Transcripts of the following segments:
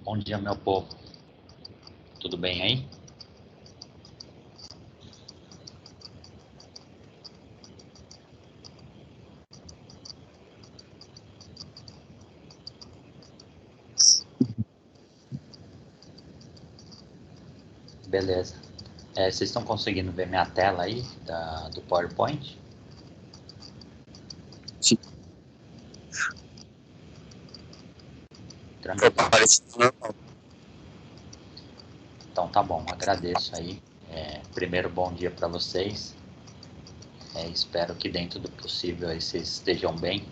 Bom dia, meu povo. Tudo bem aí? Beleza. Vocês estão conseguindo ver minha tela aí do PowerPoint? Sim. Tranquilo. Aparecendo normal. Então tá bom, agradeço aí. Primeiro, bom dia para vocês. Espero que dentro do possível aí vocês estejam bem.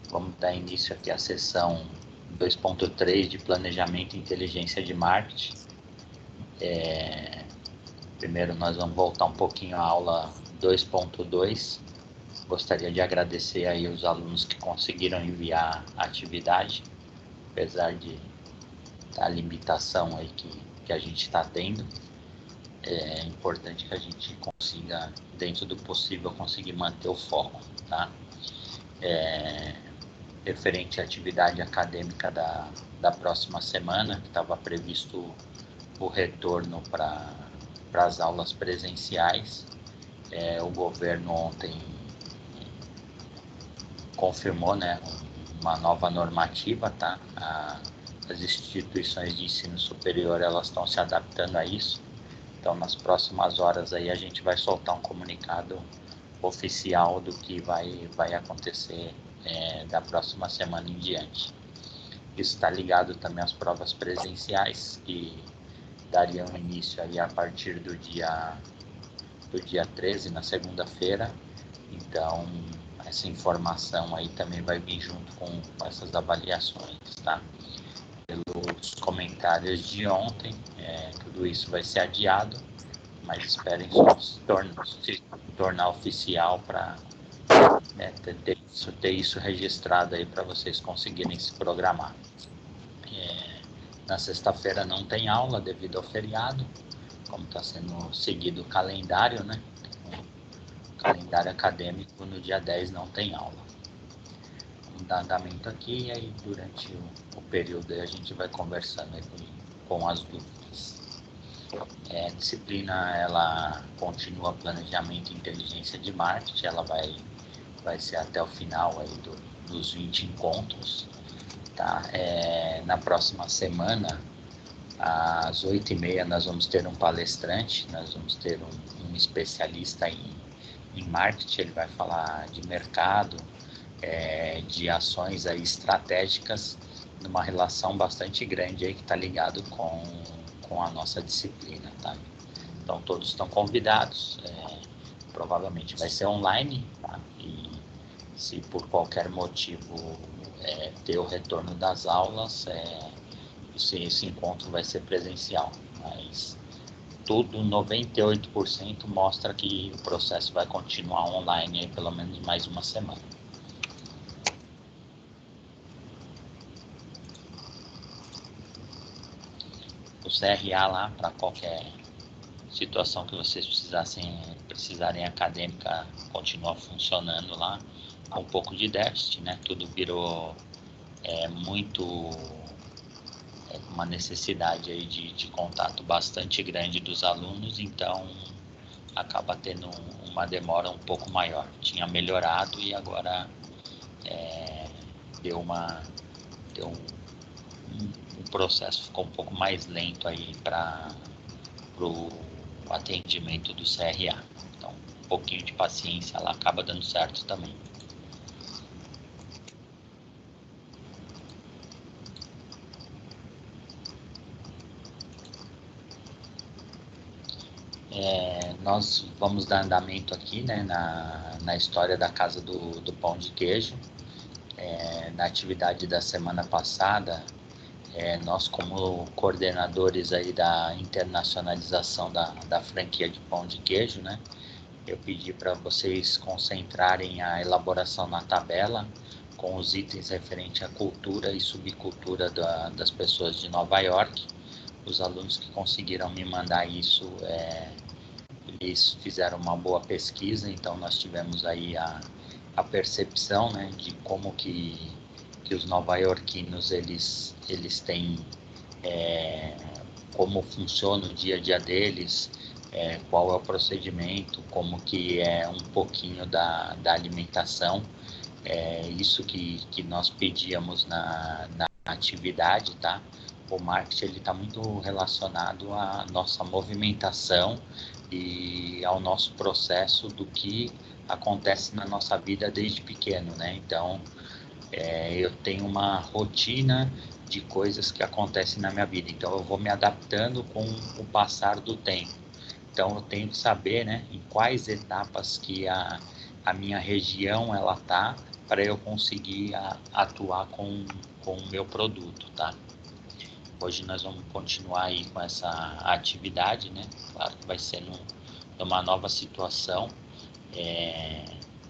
Vamos dar início aqui à sessão 2.3 de Planejamento e Inteligência de Marketing. Primeiro nós vamos voltar um pouquinho à aula 2.2. Gostaria de agradecer aí os alunos que conseguiram enviar a atividade, apesar da limitação aí que a gente está tendo. É importante que a gente consiga, dentro do possível, conseguir manter o foco, tá? Referente à atividade acadêmica da próxima semana, que estava previsto o retorno para as aulas presenciais, o governo ontem confirmou, né, uma nova normativa, tá? As instituições de ensino superior, elas estão se adaptando a isso. Então, nas próximas horas aí a gente vai soltar um comunicado oficial do que vai acontecer da próxima semana em diante. Isso está ligado também às provas presenciais, que dariam início aí a partir do dia 13, na segunda-feira. Então, essa informação aí também vai vir junto com essas avaliações, tá? Pelos comentários de ontem, tudo isso vai ser adiado, mas esperem só se tornar oficial para ter isso registrado aí para vocês conseguirem se programar. Na sexta-feira não tem aula devido ao feriado, como está sendo seguido o calendário, né? O calendário acadêmico no dia 10 não tem aula. Vamos dar andamento aqui e aí durante o período aí a gente vai conversando aí com as dúvidas. A disciplina, ela continua planejamento e inteligência de marketing, ela vai ser até o final aí dos 20 encontros, tá? Na próxima semana, às 8h30, nós vamos ter um palestrante, nós vamos ter um especialista em marketing, ele vai falar de mercado, de ações aí estratégicas, numa relação bastante grande aí que está ligado com a nossa disciplina, tá? Então todos estão convidados, provavelmente vai ser online, tá? E se por qualquer motivo ter o retorno das aulas, esse encontro vai ser presencial, mas tudo, 98% mostra que o processo vai continuar online aí pelo menos mais uma semana. O CRA lá, para qualquer situação que vocês precisarem acadêmica, continua funcionando lá, com um pouco de déficit, né? Tudo virou muito uma necessidade aí de contato bastante grande dos alunos, então acaba tendo uma demora um pouco maior. Tinha melhorado e agora o processo ficou um pouco mais lento aí para o atendimento do CRA. Então, um pouquinho de paciência lá acaba dando certo também. Nós vamos dar andamento aqui, né, na história da Casa do Pão de Queijo. Na atividade da semana passada, nós como coordenadores aí da internacionalização da franquia de pão de queijo, né, eu pedi para vocês concentrarem a elaboração na tabela com os itens referentes à cultura e subcultura das pessoas de Nova York. Os alunos que conseguiram me mandar isso, eles fizeram uma boa pesquisa, então nós tivemos aí a percepção, né, de como que que os nova-iorquinos eles têm, como funciona o dia a dia deles, qual é o procedimento, como que é um pouquinho da alimentação. Isso que nós pedíamos na atividade, tá? O marketing ele está muito relacionado à nossa movimentação e ao nosso processo do que acontece na nossa vida desde pequeno, né? Então, eu tenho uma rotina de coisas que acontecem na minha vida, então eu vou me adaptando com o passar do tempo. Então, eu tenho que saber, né, em quais etapas que a minha região ela tá, para eu conseguir atuar com o meu produto, tá? Hoje nós vamos continuar aí com essa atividade, né? Claro que vai ser numa nova situação,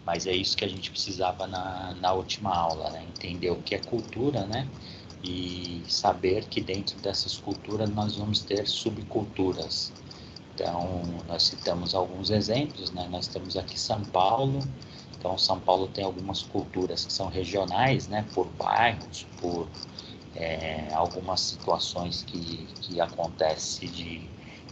mas é isso que a gente precisava na última aula, né? Entender o que é cultura, né? E saber que dentro dessas culturas nós vamos ter subculturas. Então, nós citamos alguns exemplos, né? Nós temos aqui São Paulo. Então, São Paulo tem algumas culturas que são regionais, né? Por bairros, por algumas situações que acontecem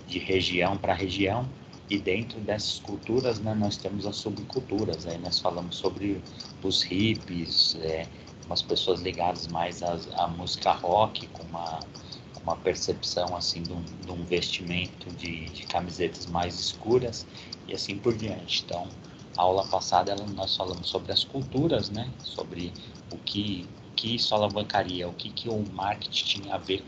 de região para região. E dentro dessas culturas, né, nós temos as subculturas. Aí nós falamos sobre os hippies, umas pessoas ligadas mais à música rock, com uma percepção assim de um vestimento de camisetas mais escuras e assim por diante. Então, a aula passada nós falamos sobre as culturas, né? Sobre o que isso alavancaria, o que o marketing tinha a ver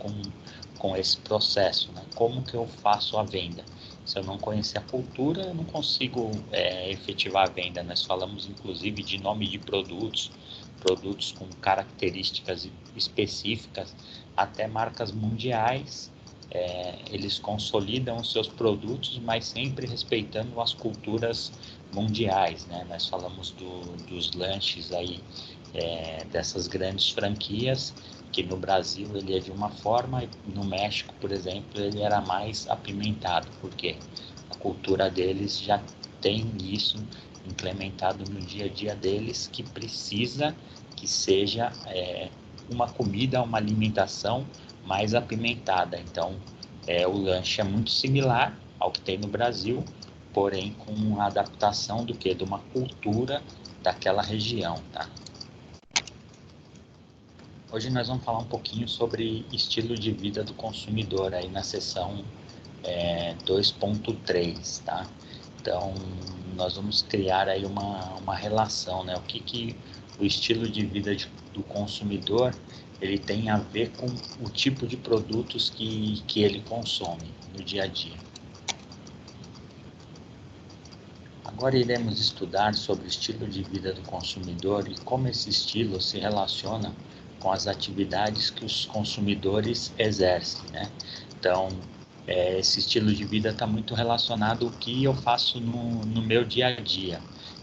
com esse processo, né? Como que eu faço a venda? Se eu não conhecer a cultura, eu não consigo efetivar a venda. Nós falamos inclusive de nome de produtos com características específicas, até marcas mundiais. Eles consolidam os seus produtos, mas sempre respeitando as culturas mundiais, né? Nós falamos dos lanches aí, dessas grandes franquias, que no Brasil ele é de uma forma, e no México, por exemplo, ele era mais apimentado, porque a cultura deles já tem isso implementado no dia a dia deles, que precisa que seja uma comida, uma alimentação mais apimentada. Então, o lanche é muito similar ao que tem no Brasil, porém com a adaptação do que? De uma cultura daquela região, tá? Hoje nós vamos falar um pouquinho sobre estilo de vida do consumidor aí na seção 2.3, tá? Então, nós vamos criar aí uma relação, né? O que o estilo de vida do consumidor ele tem a ver com o tipo de produtos que ele consome no dia a dia. Agora iremos estudar sobre o estilo de vida do consumidor e como esse estilo se relaciona com as atividades que os consumidores exercem, né? Então, esse estilo de vida está muito relacionado ao que eu faço no meu dia a dia.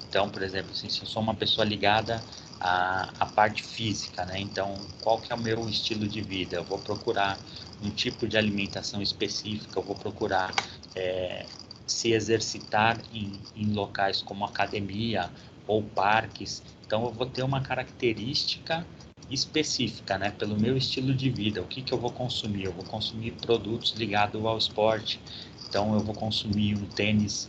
Então, por exemplo, assim, se eu sou uma pessoa ligada à parte física, né? Então, qual que é o meu estilo de vida? Eu vou procurar um tipo de alimentação específica, eu vou procurar se exercitar em locais como academia ou parques. Então, eu vou ter uma característica específica, né, pelo meu estilo de vida. O que eu vou consumir? Eu vou consumir produtos ligados ao esporte. Então, eu vou consumir um tênis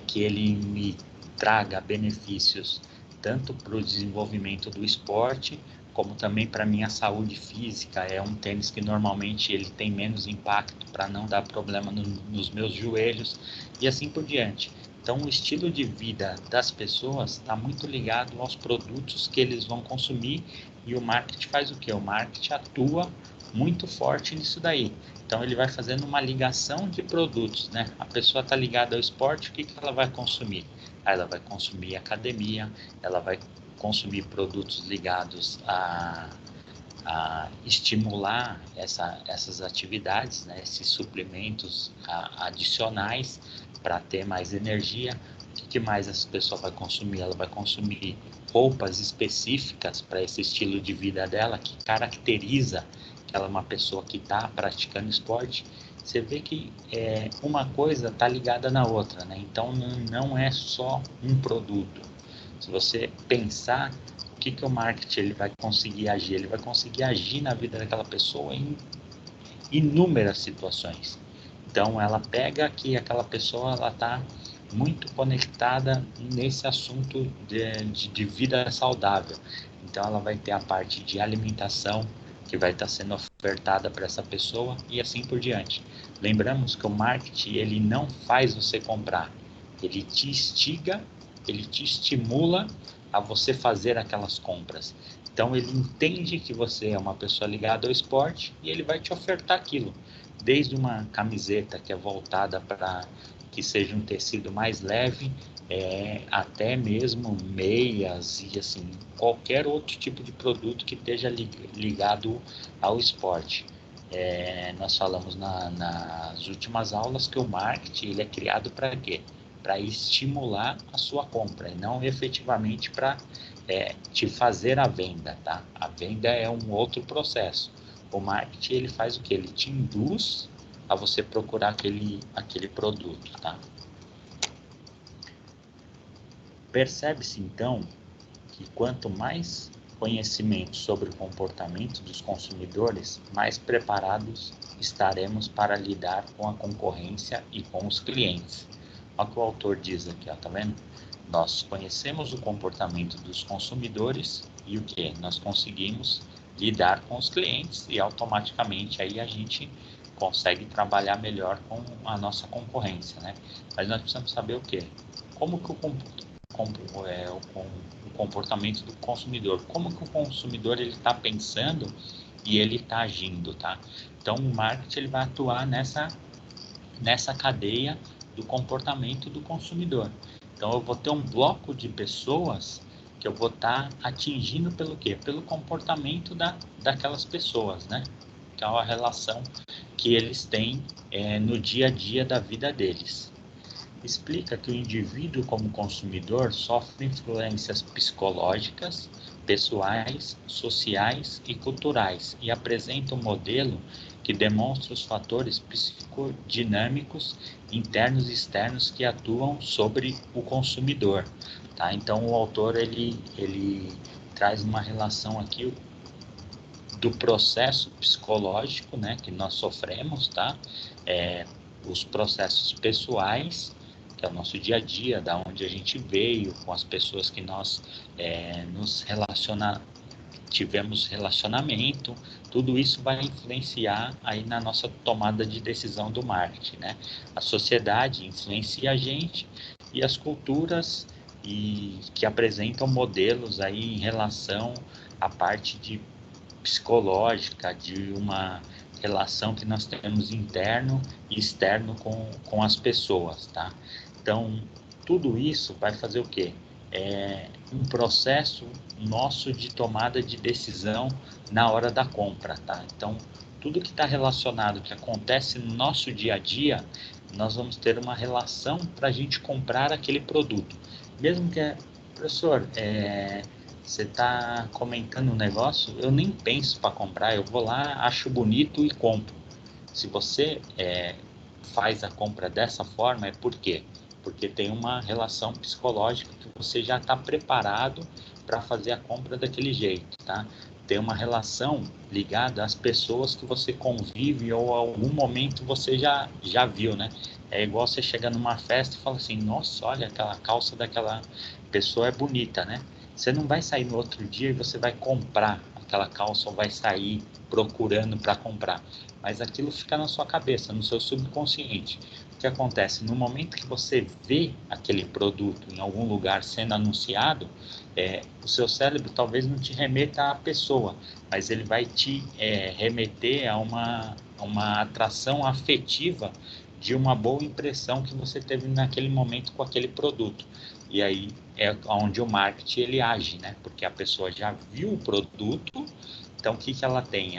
que ele me traga benefícios tanto para o desenvolvimento do esporte, como também para a minha saúde física. É um tênis que normalmente ele tem menos impacto para não dar problema nos meus joelhos e assim por diante. Então, o estilo de vida das pessoas está muito ligado aos produtos que eles vão consumir, e o marketing faz o quê? O marketing atua muito forte nisso daí. Então, ele vai fazendo uma ligação de produtos, né? A pessoa está ligada ao esporte, o que ela vai consumir? Ela vai consumir academia, ela vai consumir produtos ligados a estimular essas atividades, né? Esses suplementos adicionais para ter mais energia. O que mais essa pessoa vai consumir? Ela vai consumir roupas específicas para esse estilo de vida dela, que caracteriza que ela é uma pessoa que está praticando esporte. Você vê que uma coisa está ligada na outra, né? Então não é só um produto. Se você pensar que o marketing ele vai conseguir agir? Ele vai conseguir agir na vida daquela pessoa em inúmeras situações. Então, ela pega que aquela pessoa ela está muito conectada nesse assunto de vida saudável. Então, ela vai ter a parte de alimentação que vai estar sendo ofertada para essa pessoa e assim por diante. Lembramos que o marketing ele não faz você comprar, ele te instiga, ele te estimula a você fazer aquelas compras. Então ele entende que você é uma pessoa ligada ao esporte e ele vai te ofertar aquilo, desde uma camiseta que é voltada para que seja um tecido mais leve, até mesmo meias e assim qualquer outro tipo de produto que esteja ligado ao esporte. Nós falamos nas últimas aulas que o marketing ele é criado para quê? Para estimular a sua compra e não efetivamente para te fazer a venda, tá? A venda é um outro processo. O marketing ele faz o que? Ele te induz a você procurar aquele produto, tá? Percebe-se então que quanto mais conhecimento sobre o comportamento dos consumidores, mais preparados estaremos para lidar com a concorrência e com os clientes. Olha o que o autor diz aqui, ó, tá vendo? Nós conhecemos o comportamento dos consumidores e o que? Nós conseguimos lidar com os clientes e automaticamente aí a gente consegue trabalhar melhor com a nossa concorrência, né? Mas nós precisamos saber o que? Como que o comportamento do consumidor, como que o consumidor ele está pensando e ele está agindo, tá? Então o marketing ele vai atuar nessa cadeia do comportamento do consumidor. Então eu vou ter um bloco de pessoas que eu vou estar atingindo pelo quê? Pelo comportamento daquelas pessoas, né? Que é a relação que eles têm no dia a dia da vida deles. Explica que o indivíduo como consumidor sofre influências psicológicas, pessoais, sociais e culturais e apresenta um modelo que demonstra os fatores psicodinâmicos internos e externos que atuam sobre o consumidor, tá? Então o autor ele traz uma relação aqui do processo psicológico, né, que nós sofremos, tá? Os processos pessoais, que é o nosso dia a dia, da onde a gente veio, com as pessoas que nós tivemos relacionamento, tudo isso vai influenciar aí na nossa tomada de decisão do marketing, né? A sociedade influencia a gente e as culturas que apresentam modelos aí em relação à parte de psicológica, de uma relação que nós temos interno e externo com as pessoas, tá? Então, tudo isso vai fazer o quê? Um processo nosso de tomada de decisão na hora da compra, tá? Então, tudo que está relacionado, que acontece no nosso dia a dia, nós vamos ter uma relação para a gente comprar aquele produto. Mesmo que, professor, você está comentando um negócio, eu nem penso para comprar, eu vou lá, acho bonito e compro. Se você faz a compra dessa forma, é por quê? Porque tem uma relação psicológica que você já está preparado para fazer a compra daquele jeito, tá? Tem uma relação ligada às pessoas que você convive ou a algum momento você já viu, né? É igual você chegar numa festa e fala assim, nossa, olha, aquela calça daquela pessoa é bonita, né? Você não vai sair no outro dia e você vai comprar aquela calça ou vai sair procurando para comprar, mas aquilo fica na sua cabeça, no seu subconsciente. O que acontece? No momento que você vê aquele produto em algum lugar sendo anunciado, o seu cérebro talvez não te remeta à pessoa, mas ele vai te remeter a uma atração afetiva de uma boa impressão que você teve naquele momento com aquele produto. E aí é onde o marketing ele age, né? Porque a pessoa já viu o produto, então o que ela tem?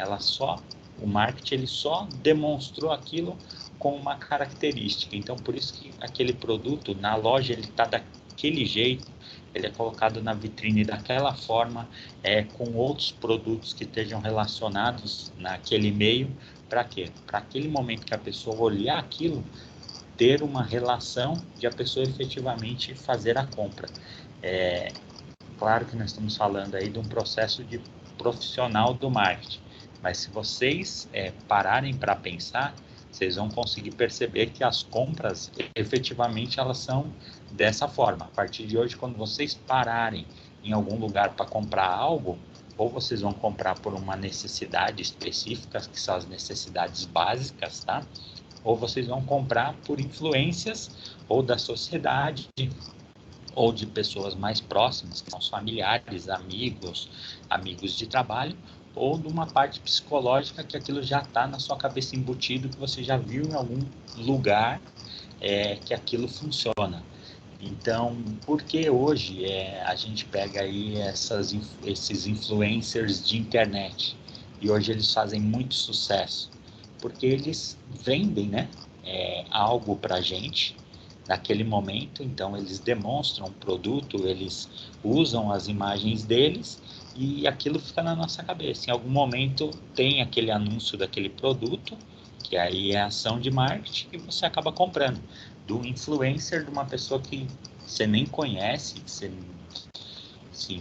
O marketing ele só demonstrou aquilo com uma característica. Então por isso que aquele produto na loja ele está daquele jeito, ele é colocado na vitrine daquela forma, com outros produtos que estejam relacionados naquele meio. Para quê? Para aquele momento que a pessoa olhar aquilo, ter uma relação de a pessoa efetivamente fazer a compra. Claro que nós estamos falando aí de um processo de profissional do marketing, mas se vocês pararem para pensar, vocês vão conseguir perceber que as compras, efetivamente, elas são dessa forma. A partir de hoje, quando vocês pararem em algum lugar para comprar algo, ou vocês vão comprar por uma necessidade específica, que são as necessidades básicas, tá? Ou vocês vão comprar por influências ou da sociedade, ou de pessoas mais próximas, que são os familiares, amigos de trabalho, ou de uma parte psicológica que aquilo já está na sua cabeça embutido, que você já viu em algum lugar que aquilo funciona. Então, por que hoje a gente pega aí esses influencers de internet e hoje eles fazem muito sucesso? Porque eles vendem, né, algo para a gente naquele momento, então eles demonstram o produto, eles usam as imagens deles e aquilo fica na nossa cabeça. Em algum momento tem aquele anúncio daquele produto, que aí é ação de marketing, e você acaba comprando do influencer, de uma pessoa que você nem conhece, que você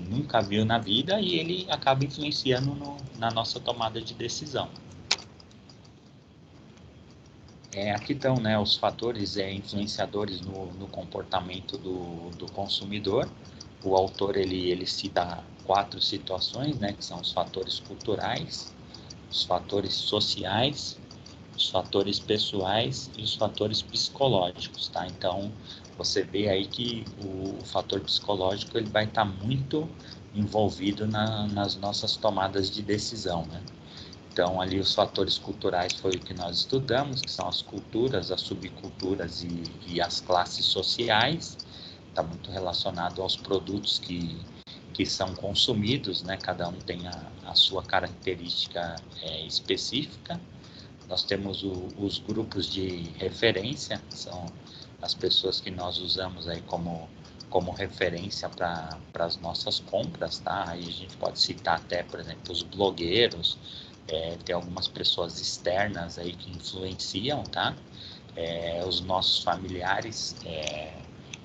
nunca viu na vida, e ele acaba influenciando na nossa tomada de decisão. Aqui estão, né, os fatores influenciadores no comportamento do consumidor. O autor ele cita 4 situações, né, que são os fatores culturais, os fatores sociais, os fatores pessoais e os fatores psicológicos, tá? Então, você vê aí que o fator psicológico ele vai estar muito envolvido nas nossas tomadas de decisão, né? Então, ali os fatores culturais foi o que nós estudamos, que são as culturas, as subculturas e as classes sociais. Está muito relacionado aos produtos que são consumidos, né? Cada um tem a sua característica específica. Nós temos os grupos de referência, que são as pessoas que nós usamos aí como referência para as nossas compras, tá? Aí a gente pode citar até, por exemplo, os blogueiros, tem algumas pessoas externas aí que influenciam, tá? Os nossos familiares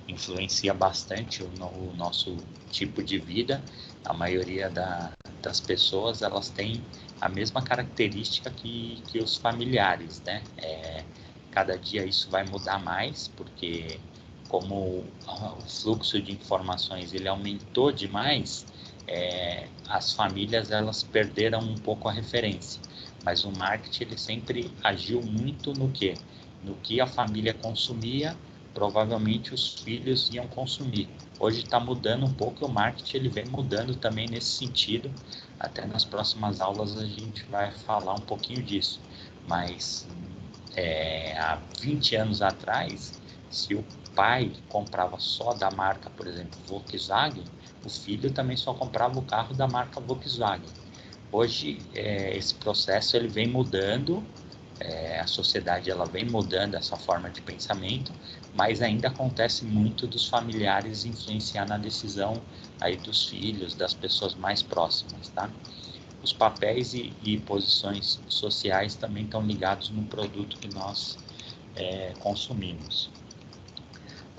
influencia bastante o nosso tipo de vida. A maioria das pessoas, elas têm a mesma característica que os familiares, né? Cada dia isso vai mudar mais, porque como o fluxo de informações ele aumentou demais, as famílias elas perderam um pouco a referência, mas o marketing ele sempre agiu muito no que a família consumia, provavelmente os filhos iam consumir. Hoje está mudando um pouco, o marketing ele vem mudando também nesse sentido, até nas próximas aulas a gente vai falar um pouquinho disso, mas há 20 anos atrás, se o pai comprava só da marca, por exemplo, Volkswagen, o filho também só comprava o carro da marca Volkswagen. Hoje, esse processo ele vem mudando, a sociedade ela vem mudando essa forma de pensamento, mas ainda acontece muito dos familiares influenciar na decisão aí dos filhos, das pessoas mais próximas, tá? Os papéis e posições sociais também estão ligados no produto que nós consumimos.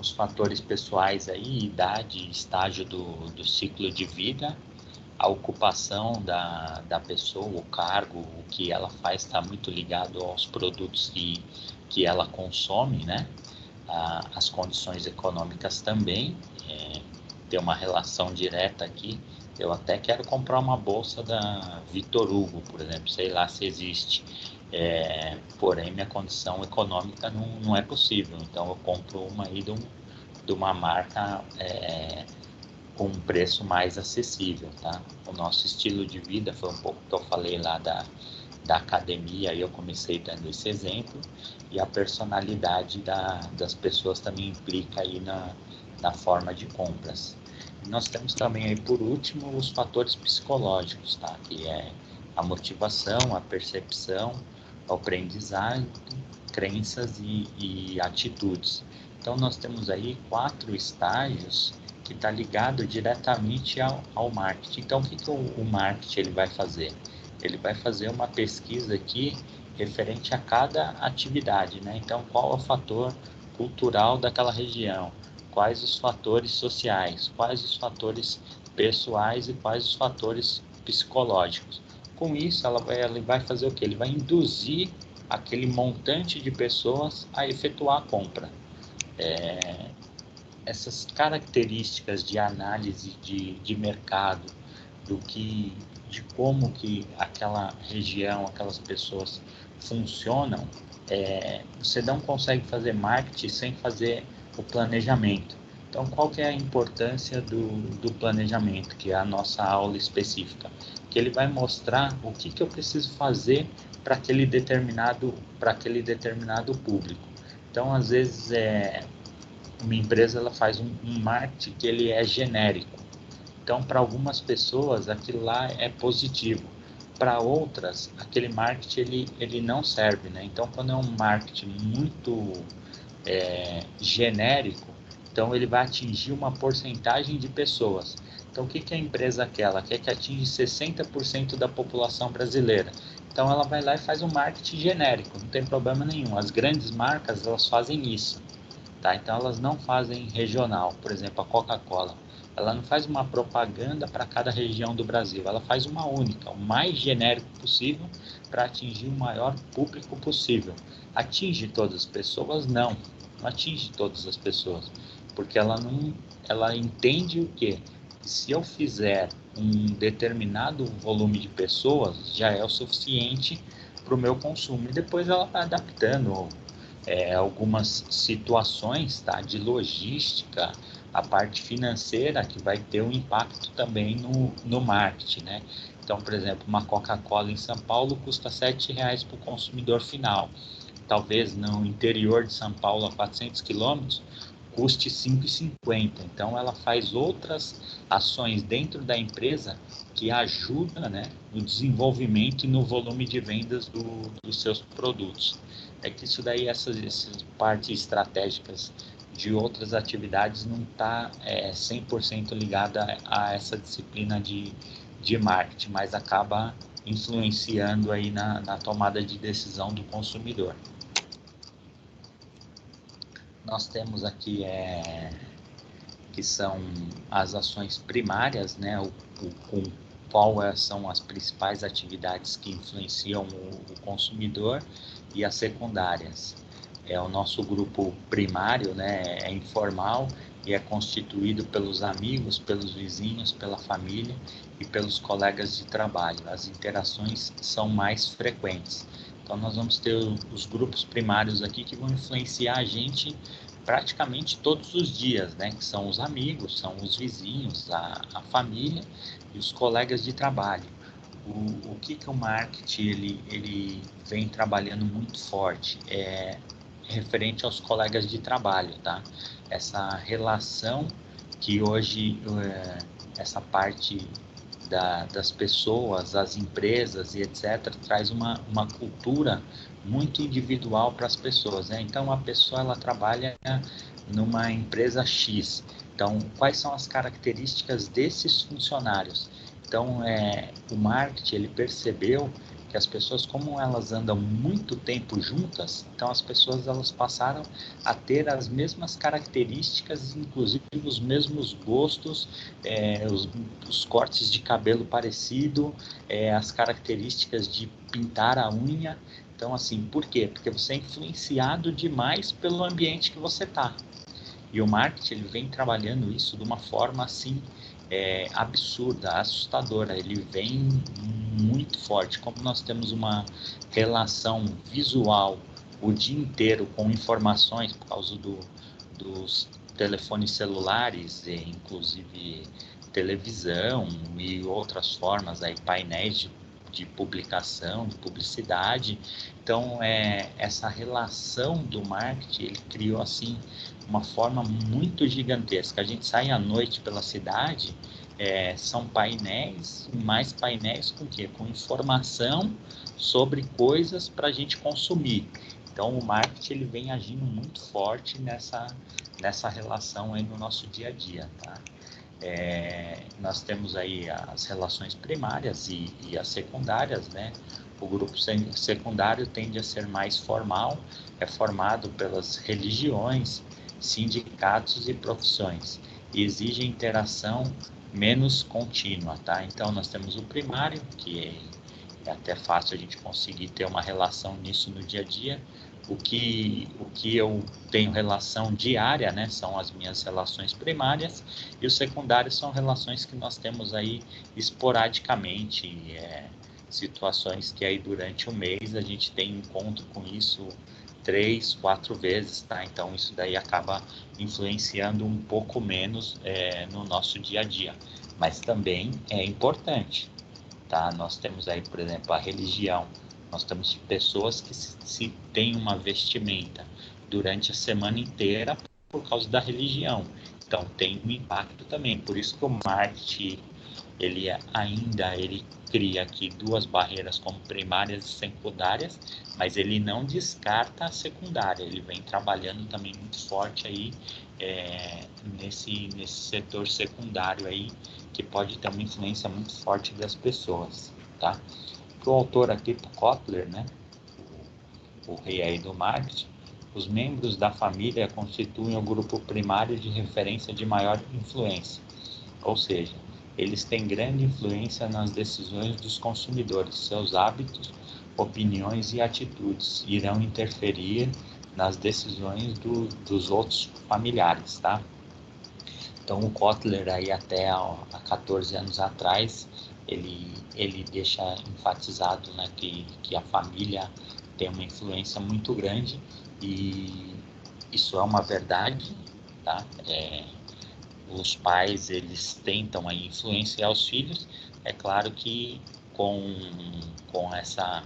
Os fatores pessoais aí, idade, estágio do ciclo de vida, a ocupação da pessoa, o cargo, o que ela faz está muito ligado aos produtos que ela consome, né? As condições econômicas também, tem uma relação direta aqui. Eu até quero comprar uma bolsa da Victor Hugo, por exemplo, sei lá se existe, porém minha condição econômica não é possível, então eu compro uma aí de uma marca com um preço mais acessível, tá? O nosso estilo de vida foi um pouco que eu falei lá da academia, e eu comecei dando esse exemplo, e a personalidade das pessoas também implica aí na forma de compras. E nós temos também aí, por último, os fatores psicológicos, tá? Que é a motivação, a percepção, o aprendizado, crenças e atitudes. Então nós temos aí 4 estágios que está ligado diretamente ao marketing. Então o que o marketing ele vai fazer? Ele vai fazer uma pesquisa aqui referente a cada atividade, né? Então qual é o fator cultural daquela região? Quais os fatores sociais? Quais os fatores pessoais e quais os fatores psicológicos. Com isso, ele vai fazer o quê? Ele vai induzir aquele montante de pessoas a efetuar a compra. Essas características de análise de mercado, de como que aquela região, aquelas pessoas funcionam, você não consegue fazer marketing sem fazer o planejamento. Então, qual que é a importância do planejamento, que é a nossa aula específica? Que ele vai mostrar o que eu preciso fazer para aquele determinado público. Então, às vezes, uma empresa ela faz um marketing que ele é genérico. Então, para algumas pessoas, aquilo lá é positivo. Para outras, aquele marketing ele não serve, né? Então, quando é um marketing muito genérico, então ele vai atingir uma porcentagem de pessoas. Então, o que a empresa quer? Ela quer que atinja 60% da população brasileira. Então, ela vai lá e faz um marketing genérico, não tem problema nenhum. As grandes marcas, elas fazem isso, tá? Então, elas não fazem regional. Por exemplo, a Coca-Cola, ela não faz uma propaganda para cada região do Brasil, ela faz uma única, o mais genérico possível para atingir o maior público possível. Atinge todas as pessoas? Não atinge todas as pessoas, porque ela entende o quê? Se eu fizer um determinado volume de pessoas, já é o suficiente para o meu consumo, e depois ela vai adaptando algumas situações, tá, de logística, a parte financeira, que vai ter um impacto também no marketing, né? Então, por exemplo, uma Coca-Cola em São Paulo custa R$7 para o consumidor final. Talvez no interior de São Paulo, a 400 quilômetros, custe R$5,50. Então, ela faz outras ações dentro da empresa que ajudam, né, no desenvolvimento e no volume de vendas dos seus produtos. É que isso daí, essas partes estratégicas de outras atividades não está 100% ligada a essa disciplina de marketing, mas acaba influenciando aí na tomada de decisão do consumidor. Nós temos aqui que são as ações primárias, né? Quais são as principais atividades que influenciam o consumidor, e as secundárias. O nosso grupo primário, né, é informal e é constituído pelos amigos, pelos vizinhos, pela família e pelos colegas de trabalho. As interações são mais frequentes. Então, nós vamos ter os grupos primários aqui que vão influenciar a gente praticamente todos os dias, né? Que são os amigos, são os vizinhos, a família e os colegas de trabalho. O que o marketing ele vem trabalhando muito forte referente aos colegas de trabalho, tá? Essa relação que hoje essa parte das pessoas, as empresas e etc., traz uma cultura muito individual para as pessoas, né? Então, a pessoa ela trabalha numa empresa X. Então, quais são as características desses funcionários? Então, o marketing ele percebeu que as pessoas, como elas andam muito tempo juntas, então as pessoas elas passaram a ter as mesmas características, inclusive os mesmos gostos, os cortes de cabelo parecido, as características de pintar a unha. Então, assim, por quê? Porque você é influenciado demais pelo ambiente que você está. E o marketing ele vem trabalhando isso de uma forma assim absurda, assustadora. Ele vem muito forte. Como nós temos uma relação visual o dia inteiro com informações por causa dos telefones celulares, inclusive televisão e outras formas, aí, painéis de publicação, de publicidade. Então, essa relação do marketing, ele criou assim uma forma muito gigantesca. A gente sai à noite pela cidade, são painéis, mais painéis com o quê? Com informação sobre coisas para a gente consumir. Então, o marketing ele vem agindo muito forte nessa relação aí no nosso dia a dia, tá? Nós temos aí as relações primárias e as secundárias, né? O grupo secundário tende a ser mais formal, é formado pelas religiões, sindicatos e profissões, e exige interação menos contínua, tá? Então, nós temos o primário, que é até fácil a gente conseguir ter uma relação nisso no dia a dia. O que eu tenho relação diária, né, são as minhas relações primárias, e os secundários são relações que nós temos aí esporadicamente, situações que aí durante o mês a gente tem encontro com isso 3, 4 vezes, tá? Então isso daí acaba influenciando um pouco menos no nosso dia a dia, mas também é importante, tá? Nós temos aí, por exemplo, a religião. Nós temos pessoas que se têm uma vestimenta durante a semana inteira por causa da religião. Então tem um impacto também. Por isso que o marketing ele cria aqui duas barreiras como primárias e secundárias, mas ele não descarta a secundária. Ele vem trabalhando também muito forte aí nesse setor secundário aí, que pode ter uma influência muito forte das pessoas, tá? O autor aqui, Kotler, né, o rei aí do marketing, os membros da família constituem o grupo primário de referência de maior influência, ou seja, eles têm grande influência nas decisões dos consumidores, seus hábitos, opiniões e atitudes irão interferir nas decisões dos outros familiares, tá? Então, o Kotler, aí até há 14 anos atrás, ele deixa enfatizado, né, que a família tem uma influência muito grande, e isso é uma verdade, tá? Os pais, eles tentam aí influenciar os filhos, é claro que com, com essa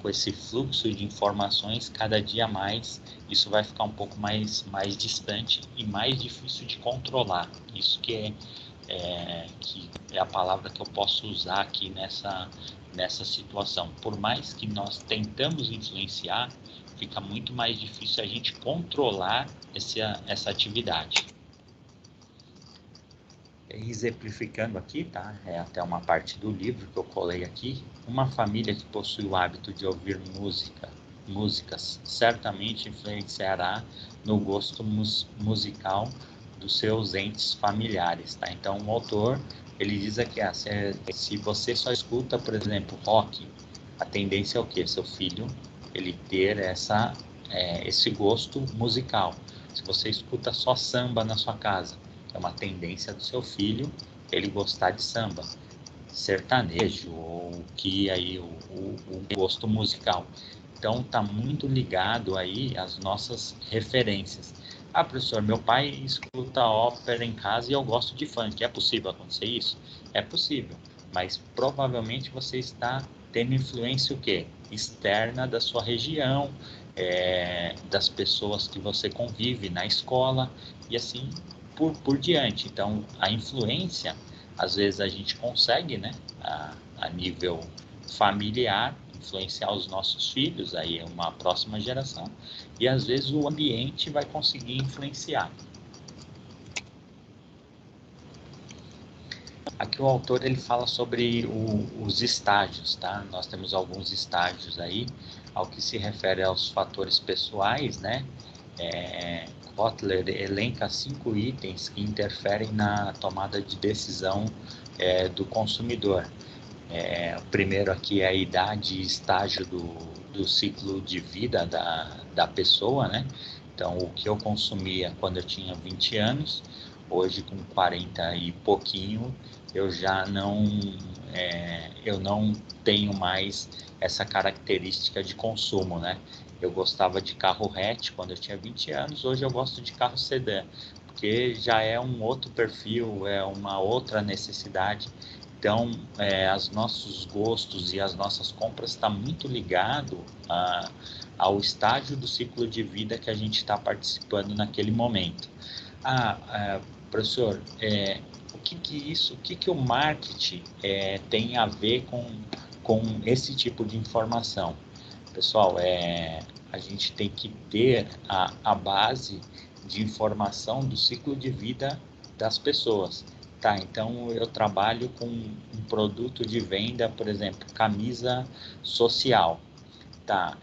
com esse fluxo de informações, cada dia mais isso vai ficar um pouco mais distante e mais difícil de controlar. Isso que é a palavra que eu posso usar aqui nessa situação. Por mais que nós tentamos influenciar, fica muito mais difícil a gente controlar essa atividade. Exemplificando aqui, tá? É até uma parte do livro que eu colei aqui. Uma família que possui o hábito de ouvir músicas, certamente influenciará no gosto musical dos seus entes familiares, tá? Então, o autor, ele diz aqui, se você só escuta, por exemplo, rock, a tendência é o quê? Seu filho, ele ter esse gosto musical. Se você escuta só samba na sua casa, é uma tendência do seu filho ele gostar de samba, sertanejo, ou que aí o gosto musical. Então está muito ligado aí às nossas referências. Ah, professor, meu pai escuta ópera em casa e eu gosto de funk. É possível acontecer isso? É possível, mas provavelmente você está tendo influência o quê? Externa da sua região, das pessoas que você convive na escola e assim por diante. Então, a influência, às vezes a gente consegue, né, a nível familiar, influenciar os nossos filhos, aí é uma próxima geração, e às vezes o ambiente vai conseguir influenciar. Aqui o autor ele fala sobre os estágios, tá? Nós temos alguns estágios aí, ao que se refere aos fatores pessoais, né? Kotler elenca 5 itens que interferem na tomada de decisão do consumidor. O primeiro aqui é a idade e estágio do ciclo de vida da pessoa, né? Então, o que eu consumia quando eu tinha 20 anos, hoje com 40 e pouquinho, eu já eu não tenho mais essa característica de consumo, né? Eu gostava de carro hatch quando eu tinha 20 anos, hoje eu gosto de carro sedã, porque já é um outro perfil, é uma outra necessidade. Então, os nossos gostos e as nossas compras está muito ligado ao estágio do ciclo de vida que a gente está participando naquele momento. Professor, o que o marketing tem a ver com esse tipo de informação? Pessoal, a gente tem que ter a base de informação do ciclo de vida das pessoas. Tá, então eu trabalho com um produto de venda, por exemplo, camisa social. Tá,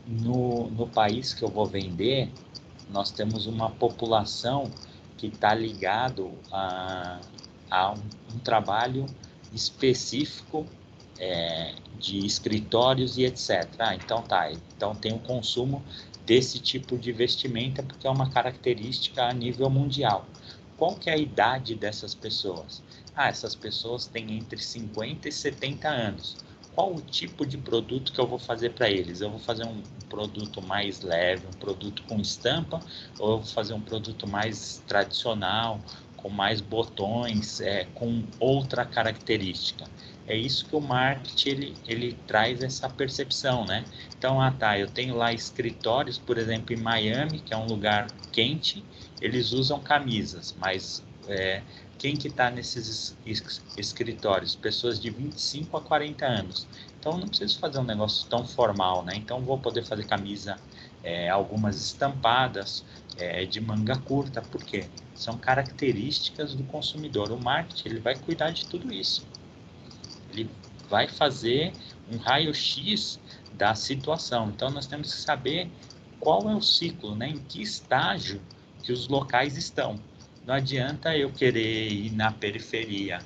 no país que eu vou vender, nós temos uma população que está ligado há um trabalho específico de escritórios e etc. Então tá, então tem o consumo desse tipo de vestimenta porque é uma característica a nível mundial. Qual que é a idade dessas pessoas? Essas pessoas têm entre 50 e 70 anos. Qual o tipo de produto que eu vou fazer para eles? Eu vou fazer um produto mais leve, um produto com estampa, ou eu vou fazer um produto mais tradicional, com mais botões, com outra característica? É isso que o marketing ele traz essa percepção, né? Então, eu tenho lá escritórios, por exemplo, em Miami, que é um lugar quente, eles usam camisas, mas quem que está nesses escritórios? Pessoas de 25 a 40 anos. Então, não preciso fazer um negócio tão formal, né? Então, vou poder fazer camisa, algumas estampadas, de manga curta. Por quê? São características do consumidor. O marketing ele vai cuidar de tudo isso. Ele vai fazer um raio-x da situação. Então, nós temos que saber qual é o ciclo, né? Em que estágio que os locais estão. Não adianta eu querer ir na periferia,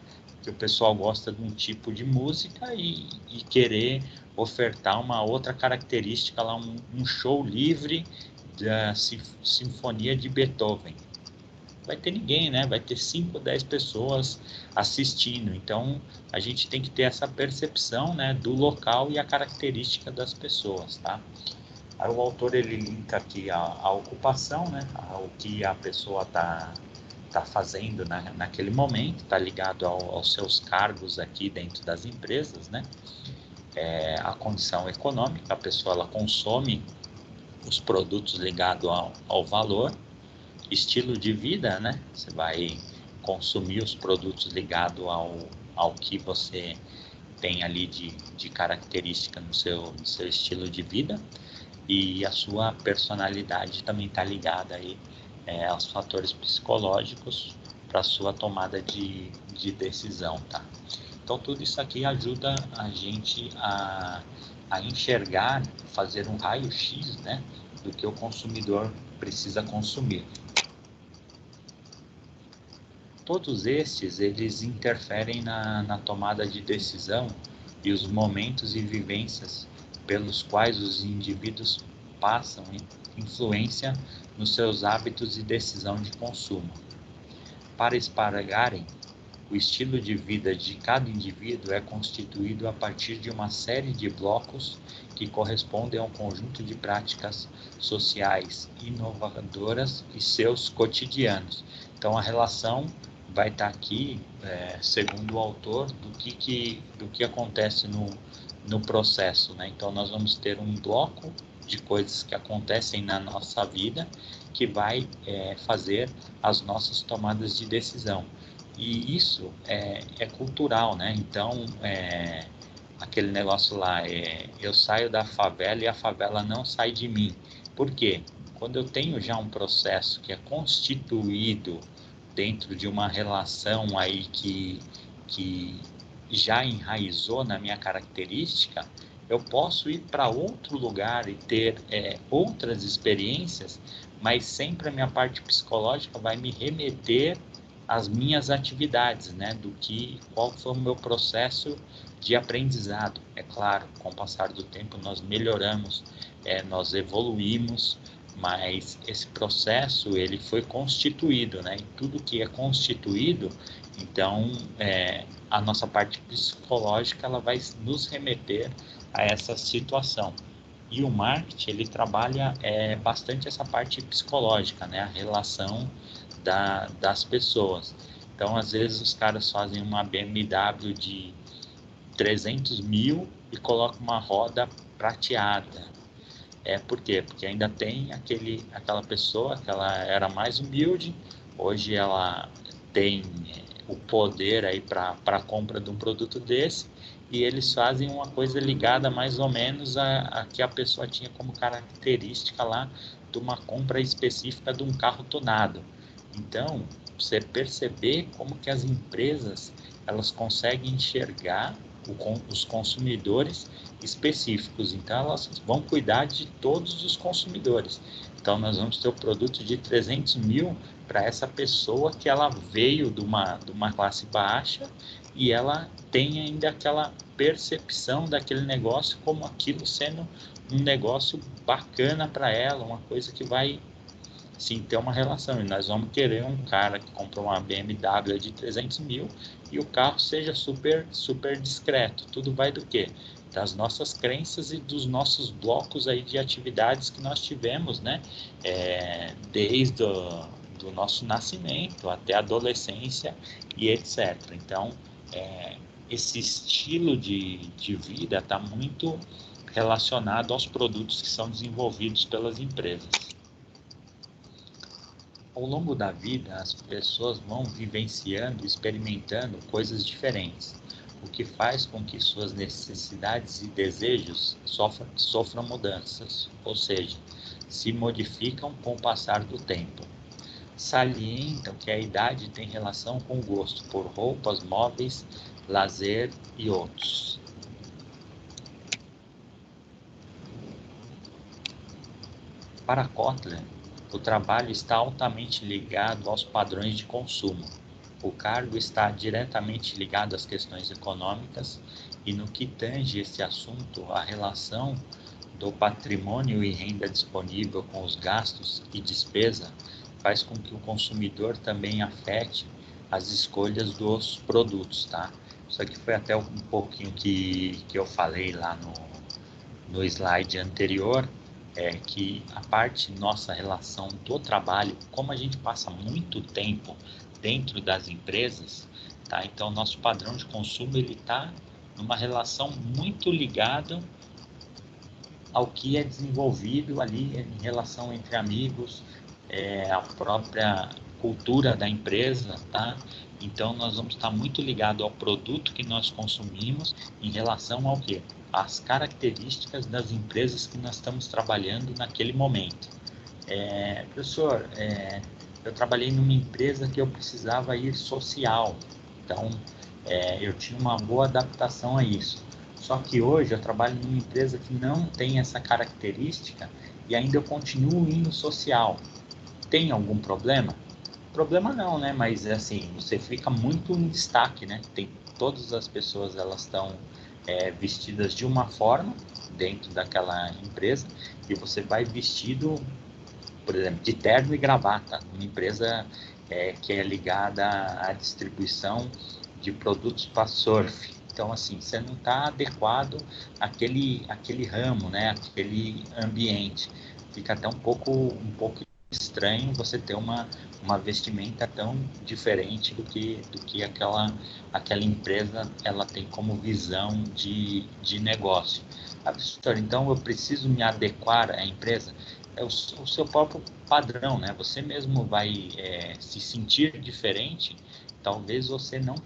que o pessoal gosta de um tipo de música e querer ofertar uma outra característica lá, um show livre da Sinfonia de Beethoven. Vai ter ninguém, né? Vai ter 5 ou 10 pessoas assistindo. Então, a gente tem que ter essa percepção, né, do local e a característica das pessoas, tá? Aí o autor, ele linka aqui a ocupação, né, ao que a pessoa tá fazendo naquele momento, tá ligado aos seus cargos aqui dentro das empresas, né? A condição econômica, a pessoa ela consome os produtos ligados ao valor. Estilo de vida, né? Você vai consumir os produtos ligados ao que você tem ali de característica no seu estilo de vida, e a sua personalidade também está ligada aí aos fatores psicológicos para a sua tomada de decisão, tá? Então tudo isso aqui ajuda a gente a enxergar, fazer um raio-x, né, do que o consumidor precisa consumir. Todos estes, eles interferem na tomada de decisão e os momentos e vivências pelos quais os indivíduos passam influência nos seus hábitos e decisão de consumo. Para espargarem, o estilo de vida de cada indivíduo é constituído a partir de uma série de blocos que correspondem a um conjunto de práticas sociais inovadoras e seus cotidianos. Então, a relação vai estar aqui, segundo o autor, do que acontece no processo, né? Então, nós vamos ter um bloco de coisas que acontecem na nossa vida que vai fazer as nossas tomadas de decisão. E isso é cultural, né? Então, aquele negócio lá, eu saio da favela e a favela não sai de mim. Por quê? Quando eu tenho já um processo que é constituído dentro de uma relação aí que já enraizou na minha característica, eu posso ir para outro lugar e ter outras experiências, mas sempre a minha parte psicológica vai me remeter às minhas atividades, né? Qual foi o meu processo de aprendizado. É claro, com o passar do tempo nós melhoramos, nós evoluímos, mas esse processo ele foi constituído, né? E tudo que é constituído, então a nossa parte psicológica ela vai nos remeter a essa situação. E o marketing ele trabalha bastante essa parte psicológica, né? A relação das pessoas. Então, às vezes os caras fazem uma BMW de 300 mil e colocam uma roda prateada. Por quê? Porque ainda tem aquela pessoa que ela era mais humilde, hoje ela tem o poder aí para a compra de um produto desse, e eles fazem uma coisa ligada mais ou menos a que a pessoa tinha como característica lá de uma compra específica de um carro tunado. Então, você perceber como que as empresas elas conseguem enxergar os consumidores específicos. Então, elas vão cuidar de todos os consumidores. Então, nós vamos ter o produto de 300 mil para essa pessoa que ela veio de uma classe baixa e ela tem ainda aquela percepção daquele negócio como aquilo sendo um negócio bacana para ela, uma coisa que vai sim ter uma relação. E nós vamos querer um cara que comprou uma BMW de 300 mil e o carro seja super, super discreto. Tudo vai do quê? Das nossas crenças e dos nossos blocos aí de atividades que nós tivemos, né? Desde do nosso nascimento até a adolescência e etc. Então, esse estilo de vida está muito relacionado aos produtos que são desenvolvidos pelas empresas. Ao longo da vida, as pessoas vão vivenciando e experimentando coisas diferentes, o que faz com que suas necessidades e desejos sofram mudanças, ou seja, se modificam com o passar do tempo. Salientam que a idade tem relação com o gosto por roupas, móveis, lazer e outros. Para Kotler, o trabalho está altamente ligado aos padrões de consumo. O cargo está diretamente ligado às questões econômicas e, no que tange esse assunto, a relação do patrimônio e renda disponível com os gastos e despesa faz com que o consumidor também afete as escolhas dos produtos, tá? Isso aqui foi até um pouquinho que eu falei lá no slide anterior, que a parte nossa relação do trabalho, como a gente passa muito tempo dentro das empresas, tá? Então, nosso padrão de consumo ele está numa relação muito ligada ao que é desenvolvido ali em relação entre amigos, a própria cultura da empresa, tá? Então, nós vamos estar muito ligado ao produto que nós consumimos em relação ao quê? As características das empresas que nós estamos trabalhando naquele momento. Professor, eu trabalhei numa empresa que eu precisava ir social, então eu tinha uma boa adaptação a isso. Só que hoje eu trabalho numa empresa que não tem essa característica e ainda eu continuo indo social. Tem algum problema? Problema não, né? Mas assim, você fica muito em destaque, né? Tem todas as pessoas, elas estão vestidas de uma forma dentro daquela empresa e você vai vestido, por exemplo, de terno e gravata, uma empresa que é ligada à distribuição de produtos para surf. Então, assim, você não está adequado àquele ramo, né? Aquele ambiente. Fica até um pouco estranho você ter uma vestimenta tão diferente do que aquela empresa ela tem como visão de negócio. Então, eu preciso me adequar à empresa. É o seu próprio padrão, né? Você mesmo vai se sentir diferente. Talvez você não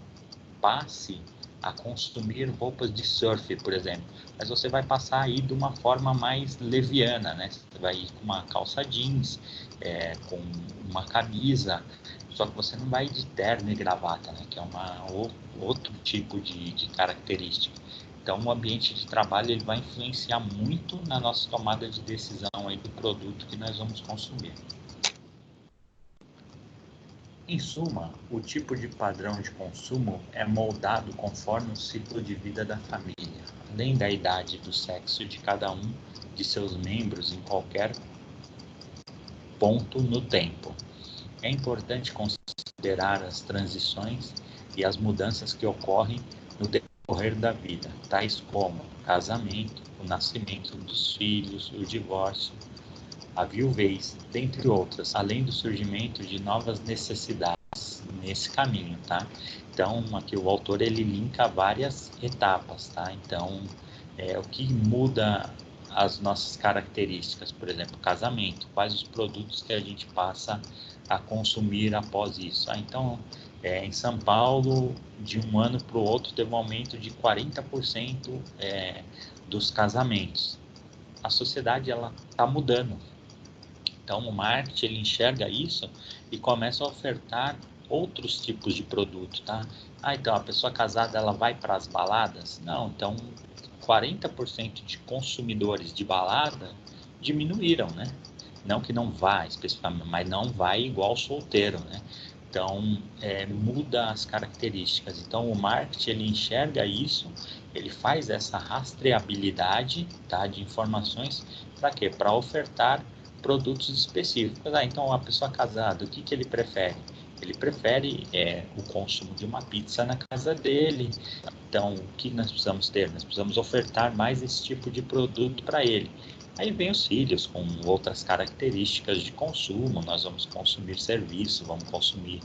passe a consumir roupas de surf, por exemplo, mas você vai passar aí de uma forma mais leviana, né? Você vai ir com uma calça jeans, com uma camisa, só que você não vai de terno e gravata, né? Que é outro tipo de característica. Então, o ambiente de trabalho ele vai influenciar muito na nossa tomada de decisão aí do produto que nós vamos consumir. Em suma, o tipo de padrão de consumo é moldado conforme o ciclo de vida da família, além da idade e do sexo de cada um de seus membros em qualquer ponto no tempo. É importante considerar as transições e as mudanças que ocorrem no decorrer da vida, tais como o casamento, o nascimento dos filhos, o divórcio, a viuvez, dentre outras, além do surgimento de novas necessidades nesse caminho, tá? Então, aqui o autor ele linka várias etapas, tá? Então, o que muda as nossas características, por exemplo, casamento, quais os produtos que a gente passa a consumir após isso? Então, em São Paulo, de um ano para o outro, teve um aumento de 40% dos casamentos. A sociedade ela está mudando. Então, o marketing ele enxerga isso e começa a ofertar outros tipos de produto, tá? Então a pessoa casada, ela vai para as baladas? Não, então 40% de consumidores de balada diminuíram, né? Não que não vá especificamente, mas não vai igual solteiro, né? Então, muda as características. Então, o marketing, ele enxerga isso, ele faz essa rastreabilidade, tá, de informações, para quê? Para ofertar produtos específicos. Então, a pessoa casada, o que ele prefere? Ele prefere o consumo de uma pizza na casa dele. Então, o que nós precisamos ter? Nós precisamos ofertar mais esse tipo de produto para ele. Aí vem os filhos com outras características de consumo, nós vamos consumir serviço, vamos consumir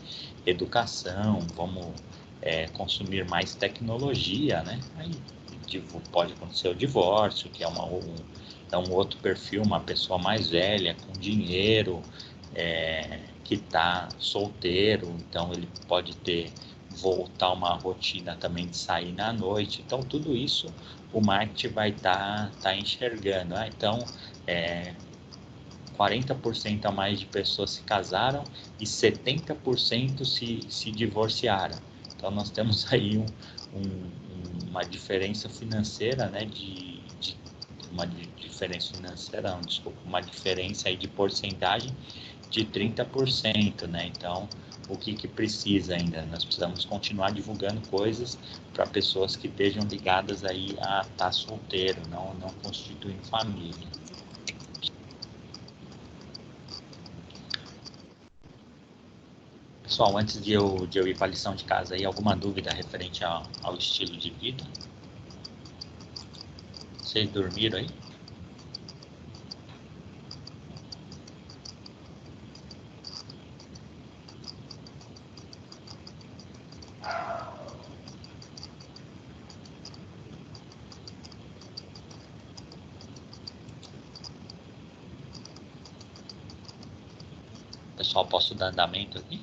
educação, vamos consumir mais tecnologia, né? Aí pode acontecer o divórcio, que é um outro perfil, uma pessoa mais velha, com dinheiro, que está solteiro, então ele pode voltar uma rotina também de sair na noite. Então, tudo isso o marketing vai estar enxergando. Então, 40% a mais de pessoas se casaram e 70% se divorciaram. Então, nós temos aí uma diferença financeira, né, uma diferença financeira, não, desculpa, uma diferença aí de porcentagem de 30%, né? Então, o que precisa ainda? Nós precisamos continuar divulgando coisas para pessoas que estejam ligadas aí a estar solteiro, não constituindo família. Pessoal, antes de eu ir para a lição de casa, aí, alguma dúvida referente ao estilo de vida? Vocês dormiram aí? Pessoal, posso dar andamento aqui?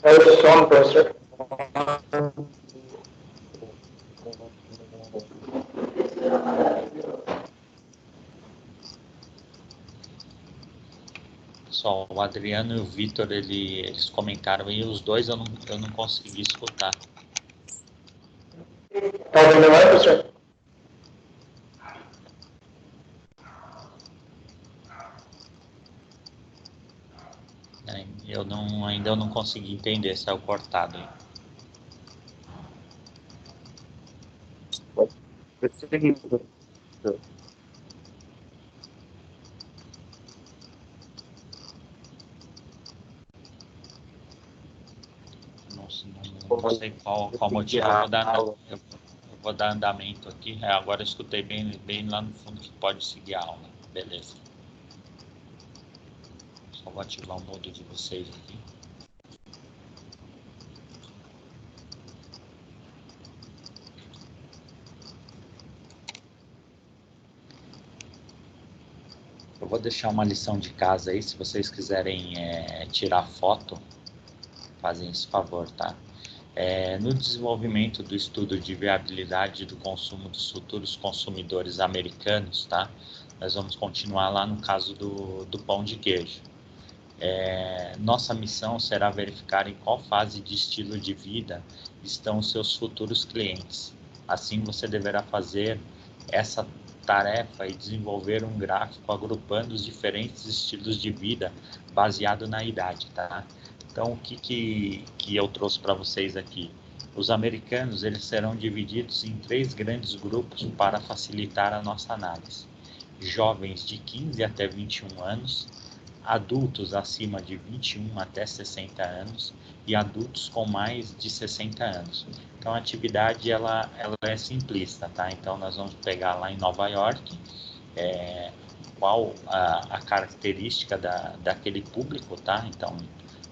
É o som, professor. Pessoal, o Adriano e o Vitor, eles comentaram aí, os dois eu não consegui escutar. Tá ouvindo mais, professor? Ainda eu não consegui entender, saiu cortado aí. Não sei qual motivo, eu vou dar andamento aqui. Agora eu escutei bem lá no fundo que pode seguir a aula. Beleza. Só vou ativar o modo de vocês aqui. Eu vou deixar uma lição de casa aí, se vocês quiserem tirar foto, fazem esse favor, tá? No desenvolvimento do estudo de viabilidade do consumo dos futuros consumidores americanos, tá? Nós vamos continuar lá no caso do pão de queijo. Nossa missão será verificar em qual fase de estilo de vida estão os seus futuros clientes. Assim, você deverá fazer essa tarefa e desenvolver um gráfico agrupando os diferentes estilos de vida baseado na idade, tá? Então, o que eu trouxe para vocês aqui? Os americanos, eles serão divididos em 3 grandes grupos para facilitar a nossa análise. Jovens de 15 até 21 anos, adultos acima de 21 até 60 anos e adultos com mais de 60 anos. Então, a atividade ela é simplista, tá? Então, nós vamos pegar lá em Nova York, qual a característica daquele público, tá? Então,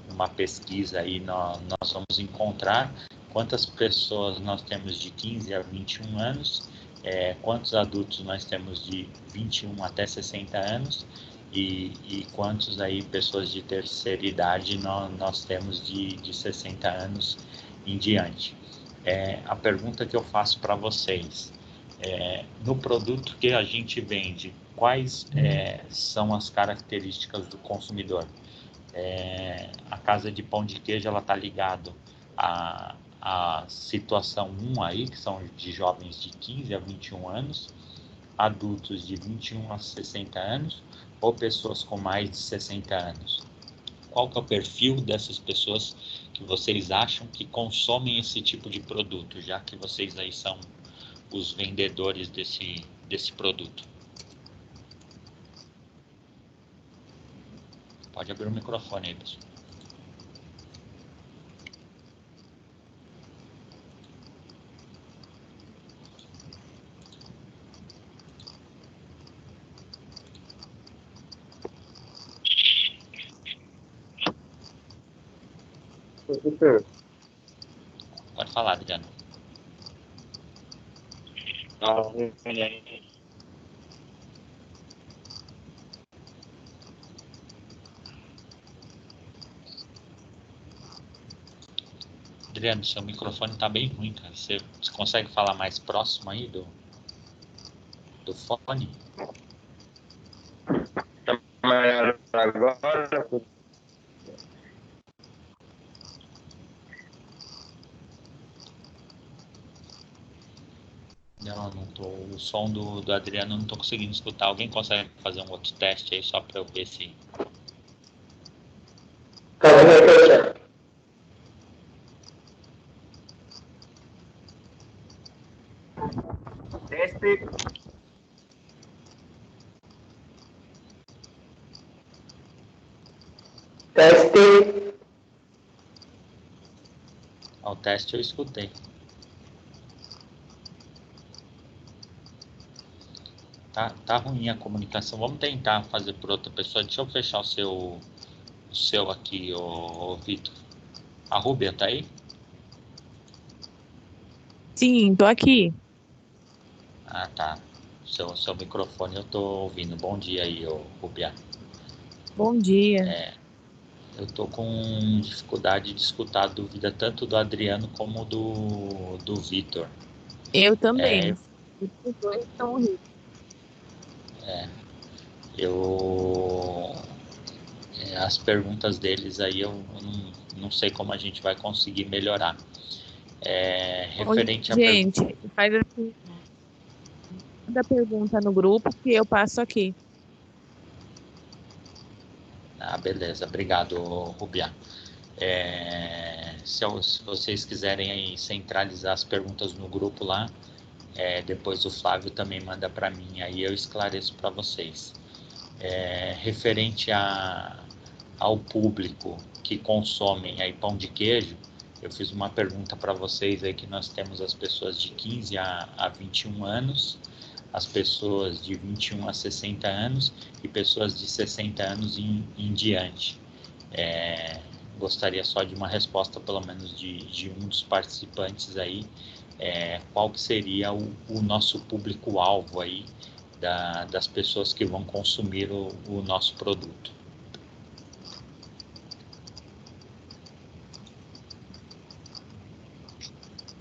uma pesquisa aí nós vamos encontrar quantas pessoas nós temos de 15 a 21 anos, quantos adultos nós temos de 21 até 60 anos e quantos aí pessoas de terceira idade nós temos de 60 anos em diante. A pergunta que eu faço para vocês, No produto que a gente vende, quais são as características do consumidor? A casa de pão de queijo, ela está ligado à situação 1 aí, que são de jovens de 15 a 21 anos, adultos de 21 a 60 anos, ou pessoas com mais de 60 anos. Qual que é o perfil dessas pessoas que vocês acham que consomem esse tipo de produto, já que vocês aí são os vendedores desse produto? Pode abrir o microfone aí, pessoal. Professor, Pode falar, Adriano. Adriano, seu microfone está bem ruim, cara. Você consegue falar mais próximo aí do fone? maior agora, Não tô. O som do Adriano eu não estou conseguindo escutar. Alguém consegue fazer um outro teste aí só para eu ver se. calma aí, professor. Teste. Teste. O teste eu escutei. Tá ruim a comunicação. Vamos tentar fazer por outra pessoa. Deixa eu fechar o seu aqui, ô Vitor. A Rúbia tá aí? Sim, tô aqui. Ah, tá. Seu microfone eu tô ouvindo. Bom dia aí, ô Rúbia. Bom dia. Eu tô com dificuldade de escutar a dúvida tanto do Adriano como do Vitor. Eu É, também. Os dois estão horríveis. as perguntas deles aí eu não sei como a gente vai conseguir melhorar. Referente a Gente, faz assim, manda pergunta no grupo que eu passo aqui. beleza, obrigado, Rubiá. Se vocês quiserem aí centralizar as perguntas no grupo lá, depois o Flávio também manda para mim, aí eu esclareço para vocês. Referente ao público que consomem aí pão de queijo, eu fiz uma pergunta para vocês aí que nós temos as pessoas de 15 a 21 anos, as pessoas de 21 a 60 anos e pessoas de 60 anos em diante. Gostaria só de uma resposta, pelo menos, de um dos participantes aí, qual que seria o nosso público-alvo aí das pessoas que vão consumir o nosso produto.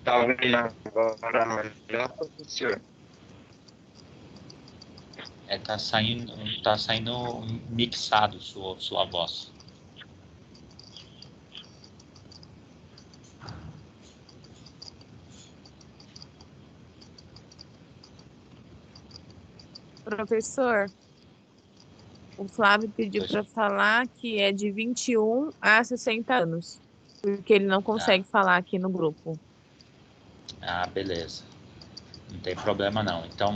Tá ouvindo agora melhor, professor? Tá saindo mixado sua voz. Professor, o Flávio pediu para falar que é de 21 a 60 anos, porque ele não consegue falar aqui no grupo. Beleza. Não tem problema não. Então,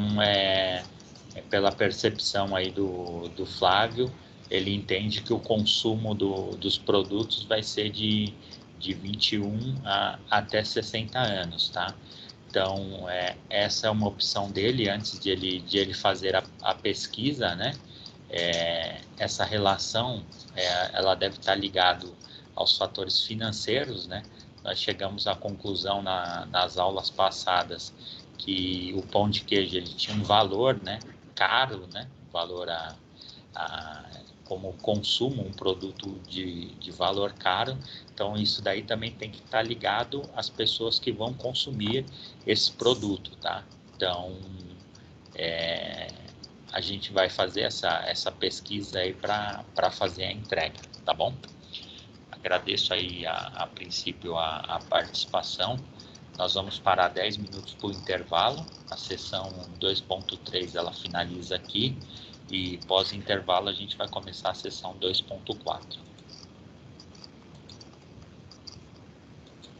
pela percepção aí do Flávio, ele entende que o consumo dos produtos vai ser de 21 até 60 anos, tá? Então, essa é uma opção dele antes de ele fazer a pesquisa, né? Essa relação, ela deve estar ligada aos fatores financeiros, né? Nós chegamos à conclusão nas aulas passadas que o pão de queijo ele tinha um valor, né, caro, né, valor como consumo, um produto de valor caro. Então isso daí também tem que estar ligado às pessoas que vão consumir esse produto, tá? Então, a gente vai fazer essa pesquisa aí para fazer a entrega, tá bom? Agradeço aí a princípio a participação. Nós vamos parar 10 minutos por intervalo. A sessão 2.3 ela finaliza aqui e pós-intervalo a gente vai começar a sessão 2.4.